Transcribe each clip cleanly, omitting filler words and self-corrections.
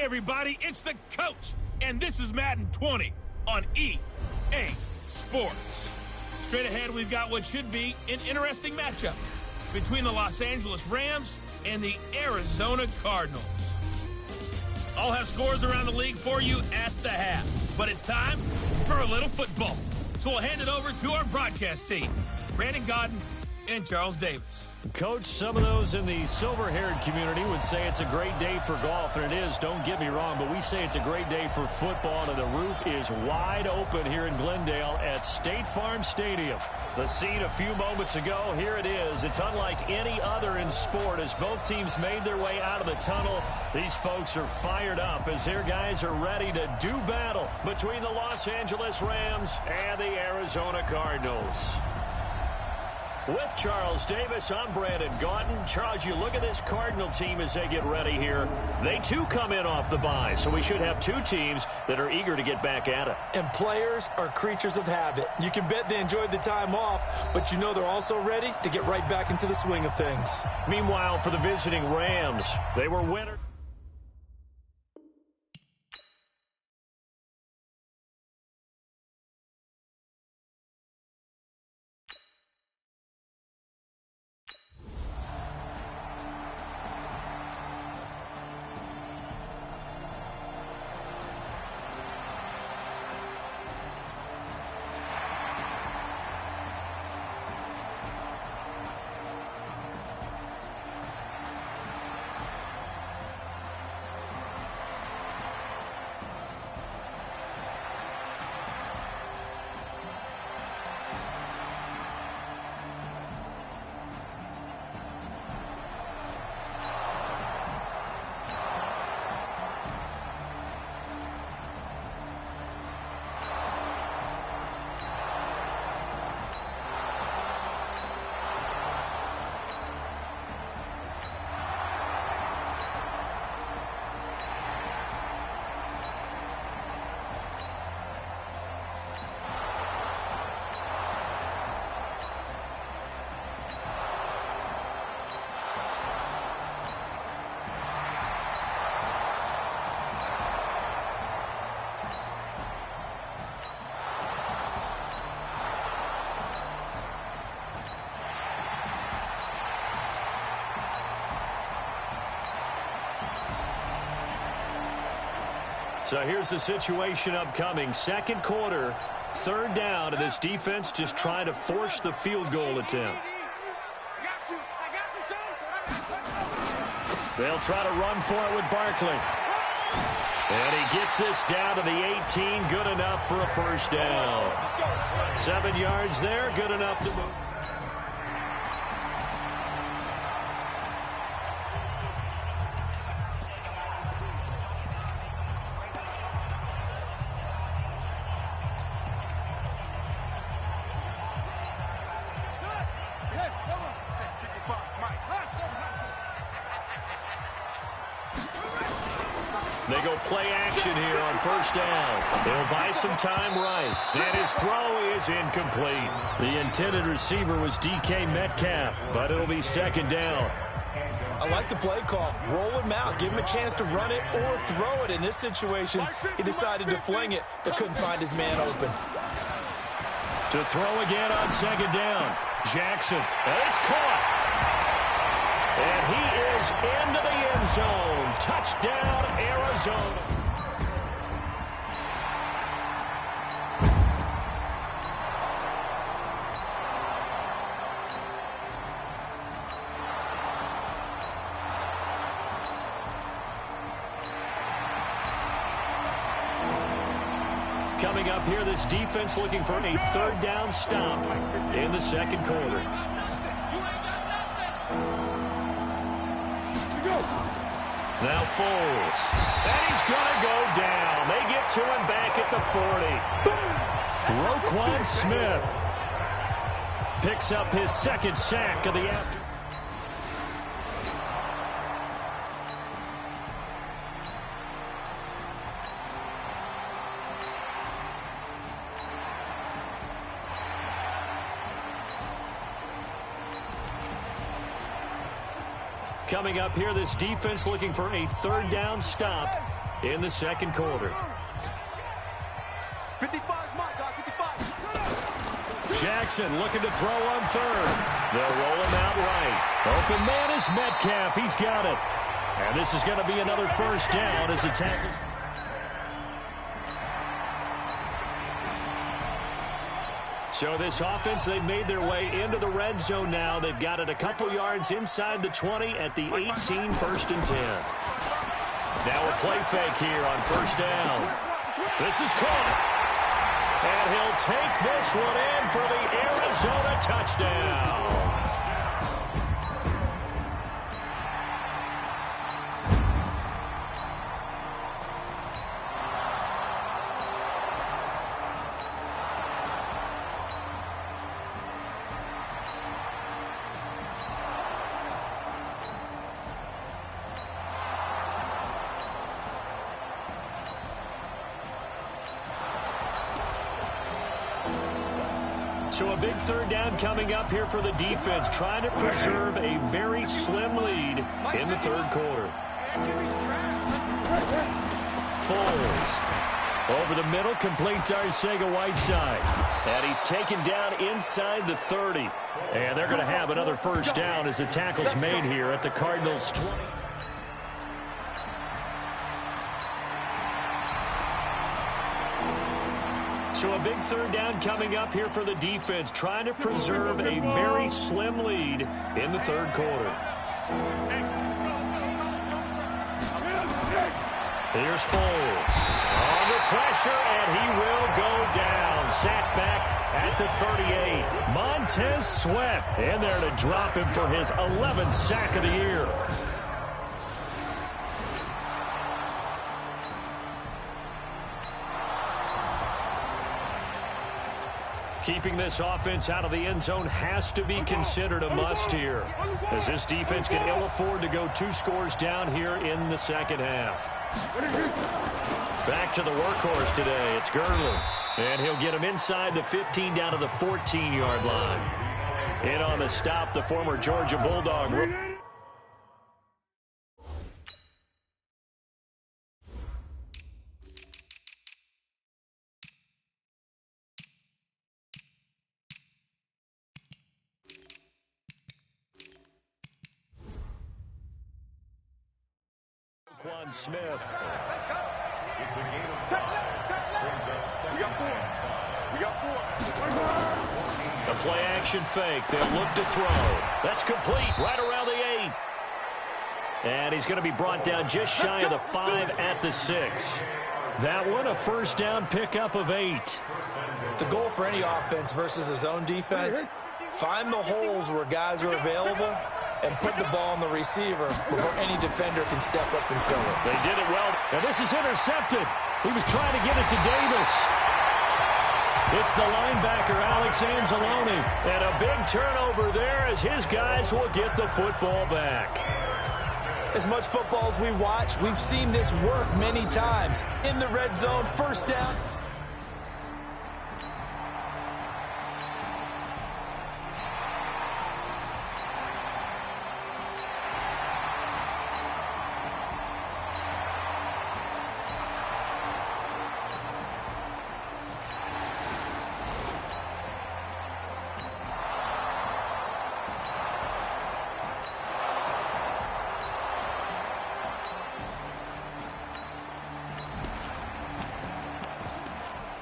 everybody, it's the coach, and this is Madden 20 on EA Sports. Straight ahead, we've got what should be an interesting matchup between the Los Angeles Rams and the Arizona Cardinals. I'll have scores around the league for you at the half, but it's time for a little football. So we'll hand it over to our broadcast team, Brandon Godden and Charles Davis. Coach, some of those in the silver-haired community would say it's a great day for golf, and it is, don't get me wrong, but we say it's a great day for football, and the roof is wide open here in Glendale at State Farm Stadium. The scene a few moments ago, here it is. It's unlike any other in sport as both teams made their way out of the tunnel. These folks are fired up as their guys are ready to do battle between the Los Angeles Rams and the Arizona Cardinals. With Charles Davis, I'm Brandon Godden. Charles, you look at this Cardinal team as they get ready here. They, too, come in off the bye, so we should have two teams that are eager to get back at it. And players are creatures of habit. You can bet they enjoyed the time off, but you know they're also ready to get right back into the swing of things. Meanwhile, for the visiting Rams, they were winners. So here's the situation upcoming. Second quarter, third down, and this defense just trying to force the field goal attempt. They'll try to run for it with Barkley. And he gets this down to the 18, good enough for a first down. 7 yards there, good enough to move. They go play action here on first down. They'll buy some time right. And his throw is incomplete. The intended receiver was DK Metcalf, but it'll be second down. I like the play call. Roll him out. Give him a chance to run it or throw it. In this situation, he decided to fling it, but couldn't find his man open. To throw again on second down. Jackson. And it's caught. And he is into the end zone. Touchdown, Arizona. Coming up here, this defense looking for a third down stop in the second quarter. Now Foles. And he's going to go down. They get to him back at the 40. Roquan Smith picks up his second sack of the afternoon. Coming up here, this defense looking for a third down stop in the second quarter. 55 is my guy, 55. Jackson looking to throw on third. They'll roll him out right. Open man is Metcalf. He's got it. And this is going to be another first down as it tackles. So this offense, they've made their way into the red zone now. They've got it a couple yards inside the 20 at the 18, 1st and 10. Now a play fake here on first down. This is caught. And he'll take this one in for the Arizona touchdown. So a big third down coming up here for the defense, trying to preserve a very slim lead in the third quarter. Foles over the middle, complete to Arcega-Whiteside. And he's taken down inside the 30. And they're going to have another first down as the tackle's made here at the Cardinals' 20. So a big third down coming up here for the defense, trying to preserve a very slim lead in the third quarter. Here's Foles. Under pressure, and he will go down. Sacked back at the 38. Montez Sweat in there to drop him for his 11th sack of the year. Keeping this offense out of the end zone has to be considered a must here, as this defense can ill afford to go 2 scores down here in the second half. Back to the workhorse today. It's Gurley. And he'll get him inside the 15 down to the 14-yard line. In on the stop, the former Georgia Bulldog. Smith. It's a game of 5. We got 4. We got 4. A play action fake. They'll look to throw. That's complete right around the 8. And he's going to be brought down just shy of the 5 at the 6. That one a first down pickup of 8. The goal for any offense versus his own defense, find the holes where guys are available and put the ball on the receiver before any defender can step up and fill it. They did it well. And this is intercepted. He was trying to get it to Davis. It's the linebacker, Alex Anzalone. And a big turnover there as his guys will get the football back. As much football as we watch, we've seen this work many times. In the red zone, first down.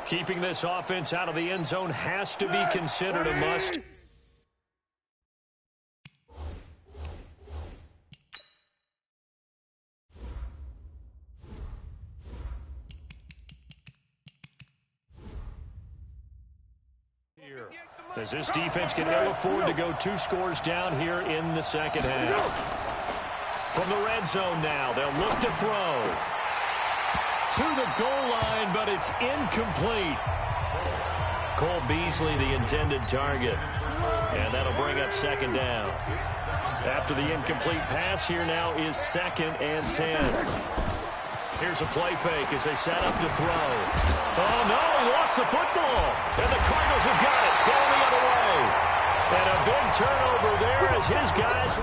Keeping this offense out of the end zone has to be considered a must. As this defense can ill afford to go 2 scores down here in the second half. From the red zone now, they'll look to throw. To the goal line, but it's incomplete. Cole Beasley, the intended target. And that'll bring up second down. After the incomplete pass, here now is 2nd and 10. Here's a play fake as they set up to throw. Oh, no, he lost the football. And the Cardinals have got it, going the other way. And a big turnover there as his guys...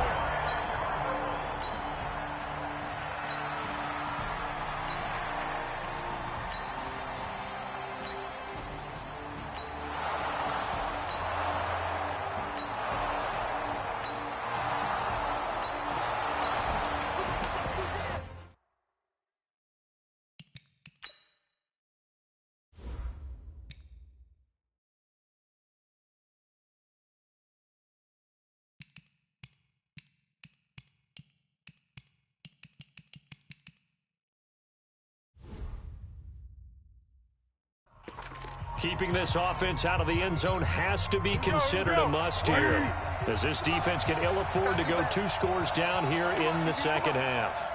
Keeping this offense out of the end zone has to be considered a must here, as this defense can ill afford to go 2 scores down here in the second half.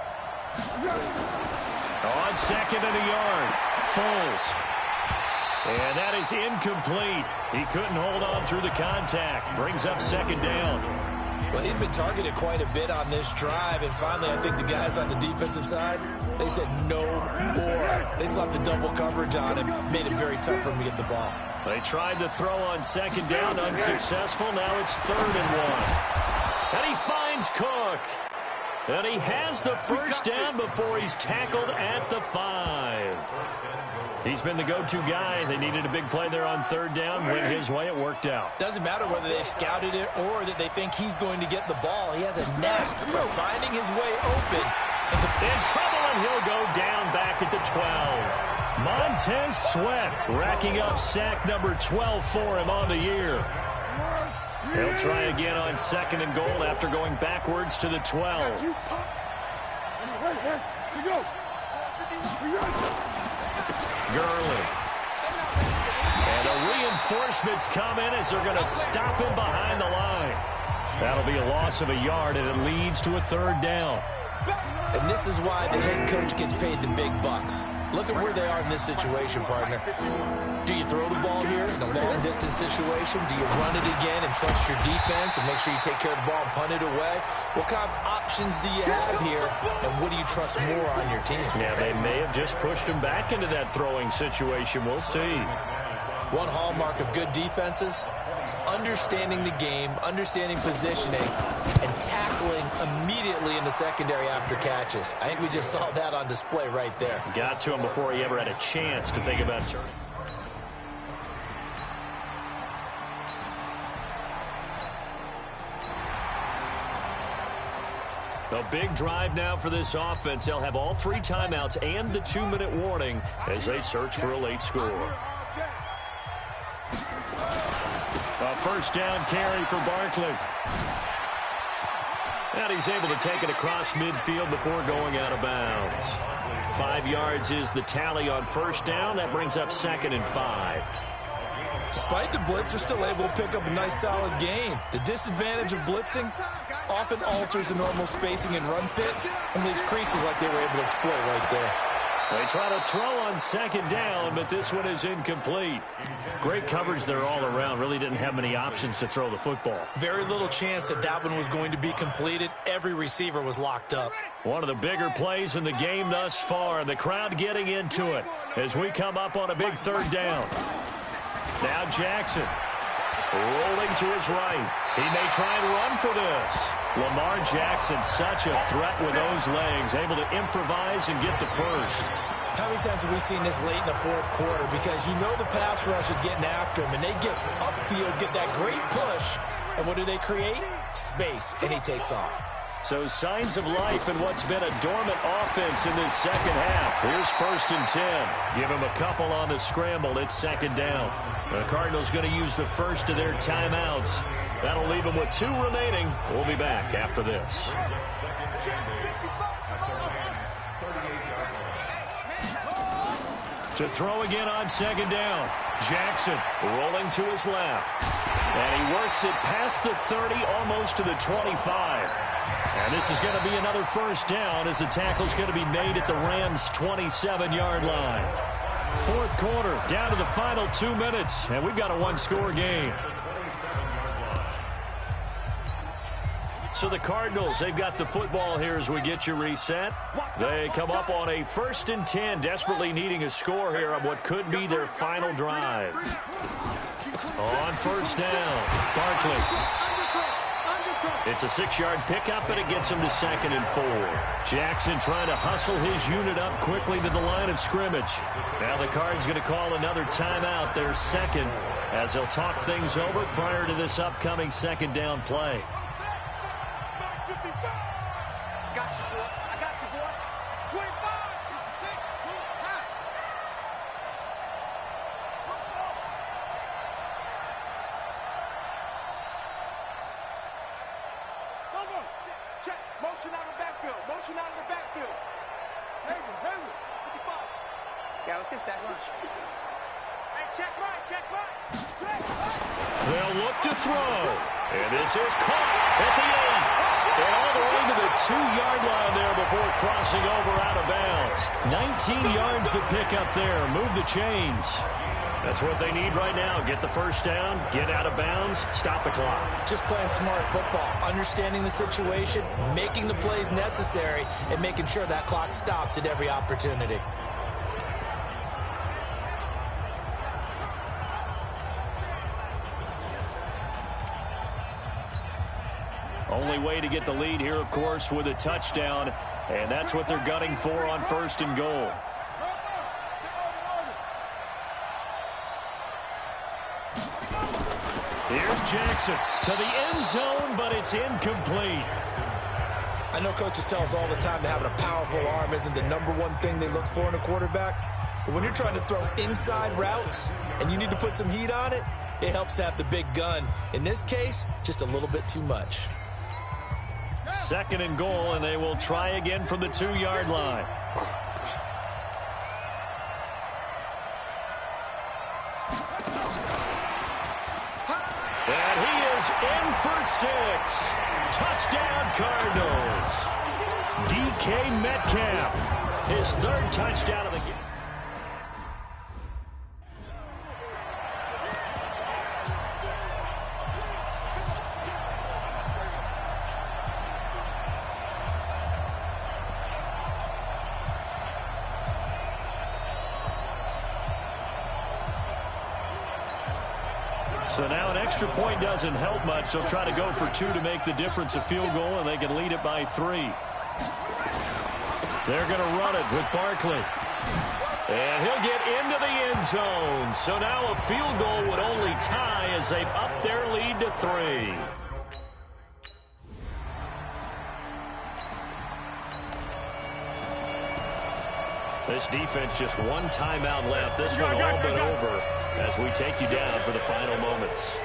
On second and a yard, Foles. And that is incomplete. He couldn't hold on through the contact. Brings up second down. Well, he'd been targeted quite a bit on this drive, and finally I think the guys on the defensive side, they said no more. They slapped the double coverage on him, made it very tough for him to get the ball. They tried to throw on second down, unsuccessful. Now it's 3rd and 1. And he finds Cook. And he has the first down before he's tackled at the 5. He's been the go-to guy. They needed a big play there on 3rd down. Went his way. It worked out. Doesn't matter whether they scouted it or that they think he's going to get the ball. He has a knack for finding his way open. In trouble, and he'll go down back at the 12. Montez Sweat racking up sack number 12 for him on the year. He'll try again on 2nd and goal after going backwards to the 12. Gurley. And the reinforcements come in as they're going to stop him behind the line. That'll be a loss of a yard, and it leads to a 3rd down. And this is why the head coach gets paid the big bucks. Look at where they are in this situation, partner. Do you throw the ball here in a long-distance situation? Do you run it again and trust your defense and make sure you take care of the ball and punt it away? What kind of options do you have here, and what do you trust more on your team? Yeah, they may have just pushed him back into that throwing situation. We'll see. One hallmark of good defenses is understanding the game, understanding positioning, and tackling immediately in the secondary after catches. I think we just saw that on display right there. Got to him before he ever had a chance to think about turning. A big drive now for this offense. They'll have all 3 timeouts and the 2-minute warning as they search for a late score. A first down carry for Barkley. And he's able to take it across midfield before going out of bounds. 5 yards is the tally on first down. That brings up 2nd and 5. Despite the blitz, they're still able to pick up a nice, solid gain. The disadvantage of blitzing often alters the normal spacing and run fits and leaves creases like they were able to exploit right there. They try to throw on 2nd down, but this one is incomplete. Great coverage there all around. Really didn't have many options to throw the football. Very little chance that that one was going to be completed. Every receiver was locked up. One of the bigger plays in the game thus far, and the crowd getting into it as we come up on a big 3rd down. Now Jackson rolling to his right. He may try and run for this. Lamar Jackson, such a threat with those legs, able to improvise and get the first. How many times have we seen this late in the 4th quarter? Because you know the pass rush is getting after him, and they get upfield, get that great push, and what do they create? Space, and he takes off. So signs of life in what's been a dormant offense in this second half. Here's 1st and 10. Give him a couple on the scramble. It's 2nd down. The Cardinals going to use the first of their timeouts. That'll leave them with 2 remaining. We'll be back after this. To throw again on 2nd down. Jackson rolling to his left. And he works it past the 30, almost to the 25. And this is going to be another first down as the tackle's going to be made at the Rams' 27-yard line. 4th quarter, down to the final 2 minutes, and we've got a 1-score game. So the Cardinals, they've got the football here as we get you reset. They come up on a 1st and 10, desperately needing a score here on what could be their final drive. On 1st down, Barkley. It's a 6-yard pickup, and it gets him to 2nd and 4. Jackson trying to hustle his unit up quickly to the line of scrimmage. Now the Cards going to call another timeout, their 2nd, as they'll talk things over prior to this upcoming 2nd down play. Yeah, let's get set lunch. They'll look to throw. And this is caught at the 8. And all the way to the 2-yard line there before crossing over out of bounds. 19 yards to pick up there. Move the chains. That's what they need right now. Get the first down, get out of bounds, stop the clock. Just playing smart football, understanding the situation, making the plays necessary, and making sure that clock stops at every opportunity. Only way to get the lead here, of course, with a touchdown, and that's what they're gunning for on 1st and goal. Here's Jackson to the end zone, but it's incomplete. I know coaches tell us all the time that having a powerful arm isn't the #1 thing they look for in a quarterback. But when you're trying to throw inside routes and you need to put some heat on it, it helps to have the big gun. In this case, just a little bit too much. 2nd and goal, and they will try again from the 2-yard line. And he is in for 6. Touchdown, Cardinals. DK Metcalf, his 3rd touchdown of the game. So now an extra point doesn't help much. They'll try to go for 2 to make the difference a field goal, and they can lead it by 3. They're going to run it with Barkley. And he'll get into the end zone. So now a field goal would only tie as they've upped their lead to 3. This defense just 1 timeout left. This one all but over as we take you down for the final moments.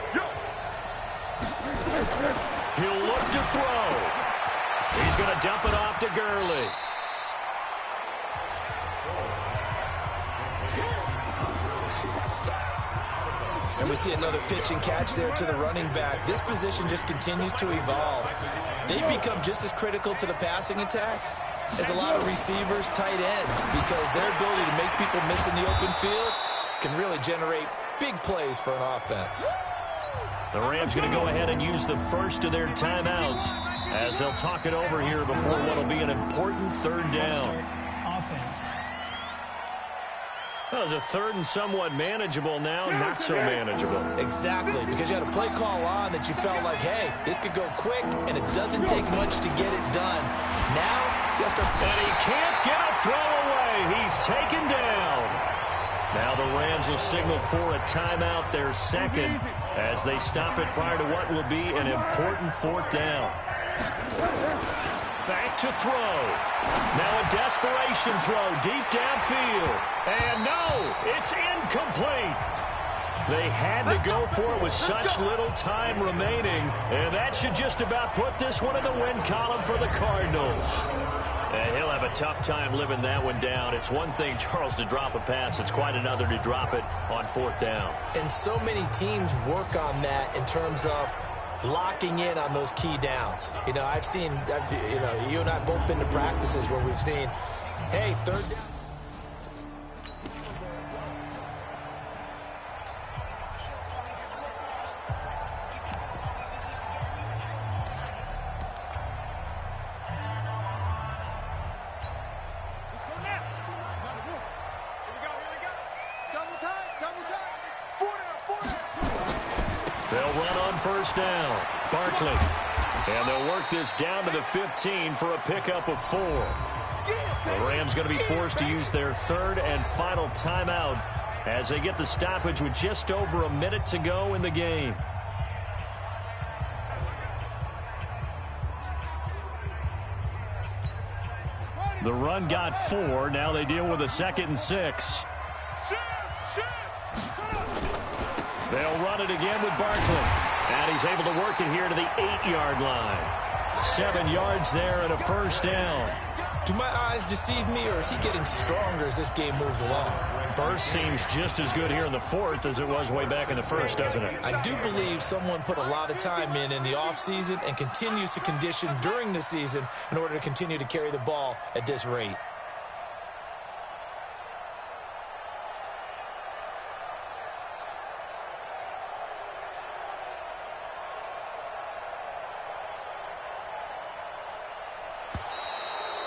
He'll look to throw. He's going to dump it off to Gurley. And we see another pitch and catch there to the running back. This position just continues to evolve. They become just as critical to the passing attack as a lot of receivers, tight ends, because their ability to make people miss in the open field can really generate big plays for an offense. The Rams going to go ahead and use the first of their timeouts as they'll talk it over here before what will be an important 3rd down. Offense. That was a 3rd and somewhat manageable now, not so manageable. Exactly, because you had a play call on that you felt like, hey, this could go quick, and it doesn't take much to get it done. Now, just a... And he can't get a throw away. He's taken down. Now the Rams will signal for a timeout, their 2nd, as they stop it prior to what will be an important 4th down. Back to throw. Now a desperation throw deep downfield. And no, it's incomplete. They had to go for it with such little time remaining. And that should just about put this one in the win column for the Cardinals. And he'll have a tough time living that one down. It's one thing, Charles, to drop a pass. It's quite another to drop it on 4th down. And so many teams work on that in terms of locking in on those key downs. You know, I've seen, you and I both been to practices where we've seen, hey, 3rd down. They'll run on 1st down. Barkley. And they'll work this down to the 15 for a pickup of 4. The Rams going to be forced to use their 3rd and final timeout as they get the stoppage with just over a minute to go in the game. The run got 4. Now they deal with a 2nd and 6. They'll run it again with Barkley. And he's able to work it here to the 8-yard line. 7 yards there and a 1st down. Do my eyes deceive me, or is he getting stronger as this game moves along? burst seems just as good here in the fourth as it was way back in the first, doesn't it? I do believe someone put a lot of time in the offseason and continues to condition during the season in order to continue to carry the ball at this rate.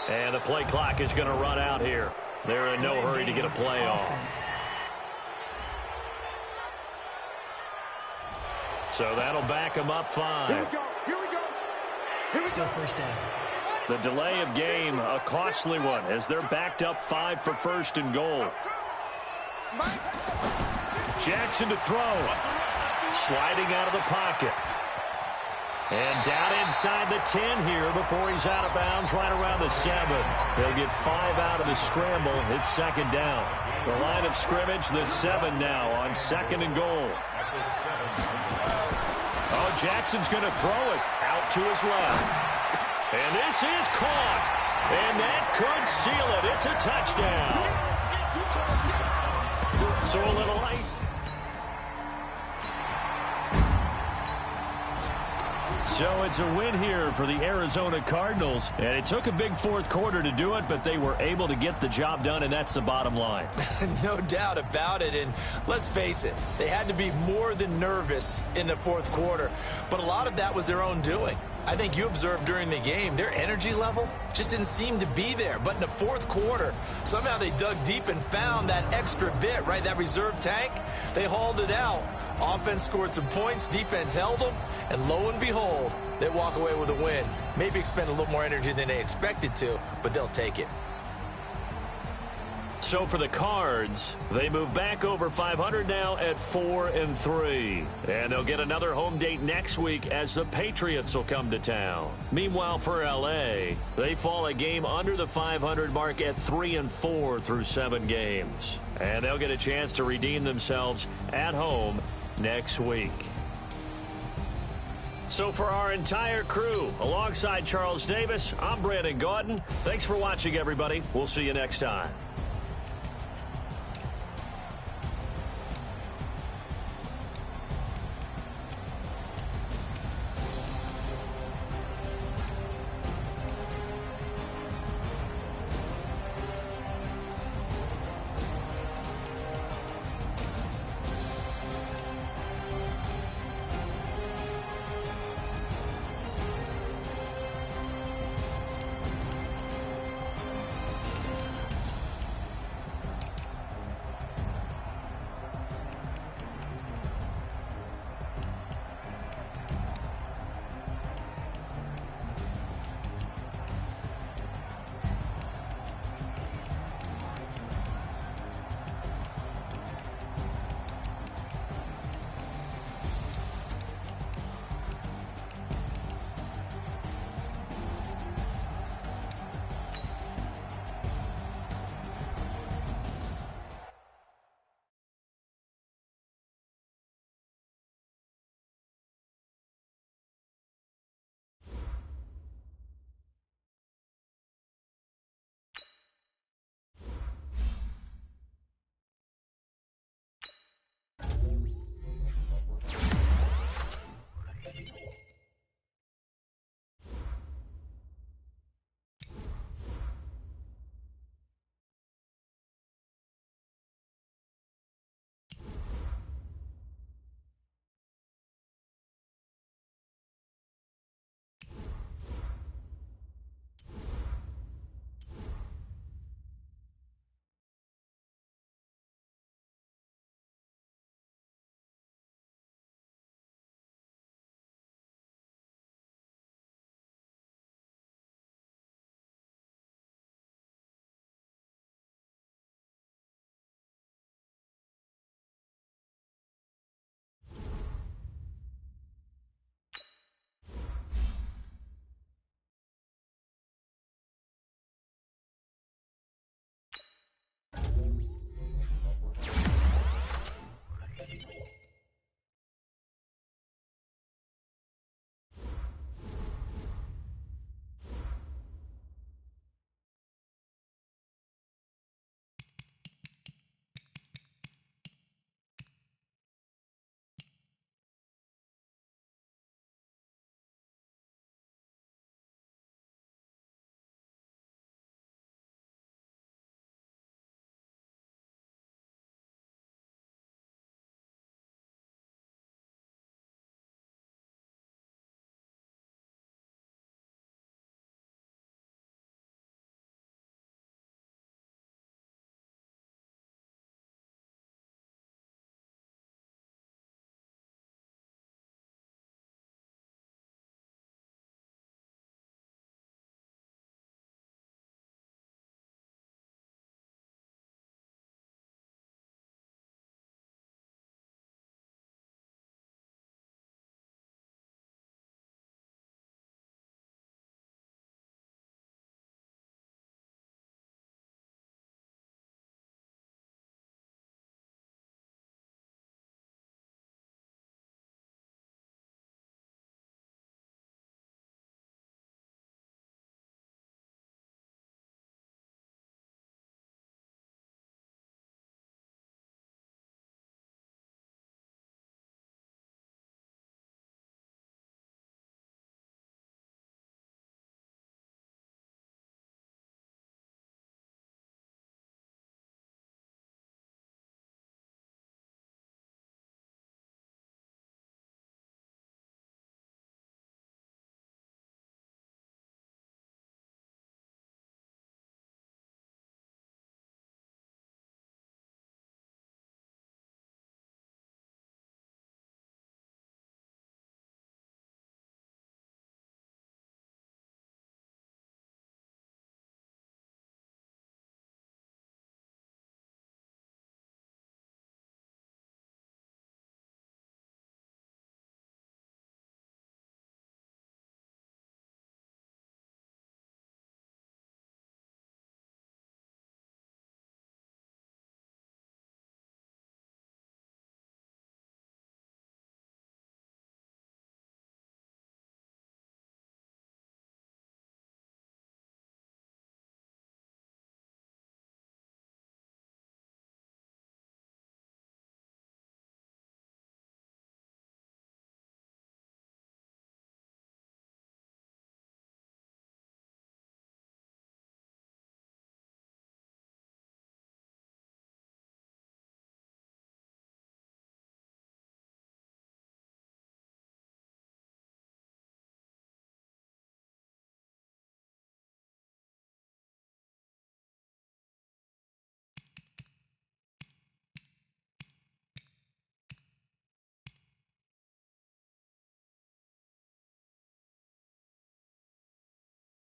And the play clock is going to run out here. They're in no hurry to get a play off. So that'll back them up 5. Here we go. Still first down. The delay of game, a costly one, as they're backed up 5 for first and goal. Jackson to throw. Sliding out of the pocket. And down inside the 10 here before he's out of bounds right around the 7. They'll get 5 out of the scramble. It's second down. The line of scrimmage, the 7 now on second and goal. Oh, Jackson's going to throw it out to his left. And this is caught. And that could seal it. It's a touchdown. So a little ice. So it's a win here for the Arizona Cardinals. And it took a big fourth quarter to do it, but they were able to get the job done, and that's the bottom line. No doubt about it. And let's face it, they had to be more than nervous in the fourth quarter. But a lot of that was their own doing. I think you observed during the game, their energy level just didn't seem to be there. But in the fourth quarter, somehow they dug deep and found that extra bit, right, that reserve tank. They hauled it out. Offense scored some points, defense held them, and lo and behold, they walk away with a win. Maybe expend a little more energy than they expected to, but they'll take it. So for the Cards, they move back over 500 now at 4-3. And they'll get another home date next week as the Patriots will come to town. Meanwhile, for L.A., they fall a game under the 500 mark at 3-4 through 7 games. And they'll get a chance to redeem themselves at home next week. So for our entire crew, alongside Charles Davis, I'm Brandon Gaudin. Thanks for watching, everybody. We'll see you next time.